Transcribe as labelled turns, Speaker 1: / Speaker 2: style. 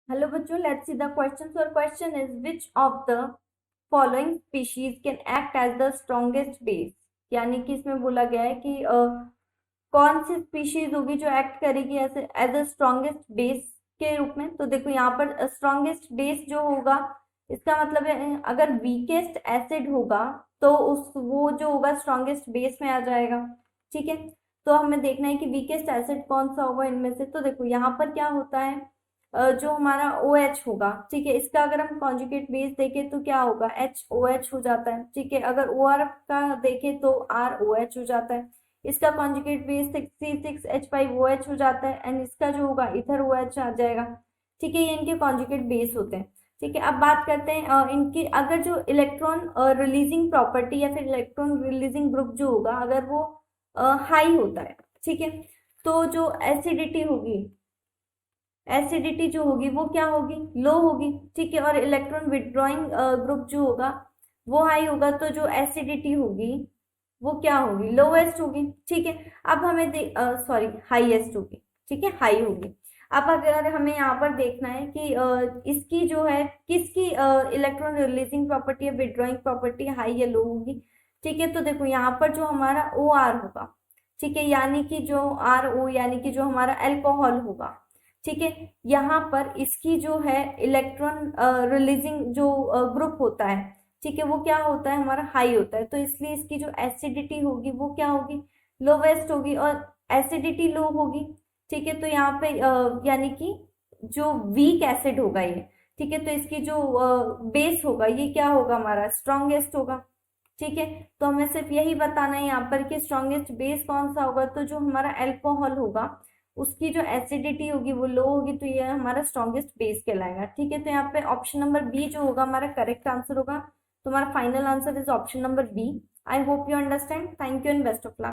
Speaker 1: Hello बच्चों, let's see the question. और question is which of the following species can act as the strongest base. यानी कि इसमें बोला गया है कि कौन सी स्पीशीज होगी जो एक्ट करेगी एज अ स्ट्रॉन्गेस्ट बेस के रूप में। तो देखो यहाँ पर स्ट्रॉन्गेस्ट बेस जो होगा, इसका मतलब है अगर वीकेस्ट एसिड होगा तो उस वो जो होगा स्ट्रॉन्गेस्ट बेस में आ जाएगा। ठीक है, तो हमें देखना है कि वीकेस्ट एसिड कौन सा होगा इनमें से। तो देखो यहाँ पर क्या होता है, जो हमारा ओ एच होगा, ठीक है, इसका अगर हम कॉन्जुगेट बेस देखें तो क्या होगा, एच ओ एच हो जाता है। ठीक है, अगर ओ आर का देखें तो आर ओ एच हो जाता है। इसका कॉन्जुगेट बेस C6H5OH हो जाता है, एंड इसका जो होगा इथर ओ एच आ जाएगा। ठीक है, ये इनके कॉन्जुगेट बेस होते हैं। ठीक है, अब बात करते हैं इनकी अगर जो इलेक्ट्रॉन रिलीजिंग प्रॉपर्टी या फिर इलेक्ट्रॉन रिलीजिंग ग्रुप जो होगा अगर वो हाई होता है, ठीक है, तो जो एसिडिटी होगी, एसिडिटी जो होगी वो क्या होगी, लो होगी। ठीक है, और इलेक्ट्रॉन विड्रॉइंग ग्रुप जो होगा वो हाई होगा, तो जो एसिडिटी होगी वो क्या होगी, लोएस्ट होगी। ठीक है, अब हमें सॉरी हाईएस्ट होगी। ठीक है, हाई होगी। अब अगर हमें यहाँ पर देखना है कि इसकी जो है किसकी इलेक्ट्रॉन रिलीजिंग प्रॉपर्टी या विड्रॉइंग प्रॉपर्टी हाई या लो होगी। ठीक है, तो देखो यहाँ पर जो हमारा ओ आर होगा, ठीक है, यानी कि जो आर ओ यानी कि जो हमारा अल्कोहल होगा, ठीक है, यहाँ पर इसकी जो है इलेक्ट्रॉन रिलीजिंग जो ग्रुप होता है, ठीक है, वो क्या होता है, हमारा हाई होता है। तो इसलिए इसकी जो एसिडिटी होगी वो क्या होगी, लोवेस्ट होगी, और एसिडिटी लो होगी। ठीक है, तो यहाँ पे यानी कि जो वीक एसिड होगा ये, ठीक है, तो इसकी जो बेस होगा ये क्या होगा, हमारा स्ट्रॉन्गेस्ट होगा। ठीक है, तो हमें सिर्फ यही बताना है यहाँ पर कि स्ट्रॉन्गेस्ट बेस कौन सा होगा। तो जो हमारा अल्कोहल होगा उसकी जो एसिडिटी होगी वो लो होगी, तो ये हमारा स्ट्रॉन्गेस्ट बेस कहलाएगा। ठीक है, तो यहाँ पे ऑप्शन नंबर बी जो होगा हमारा करेक्ट आंसर होगा। तुम्हारा final answer is option number B. I hope you understand. Thank you and best of luck.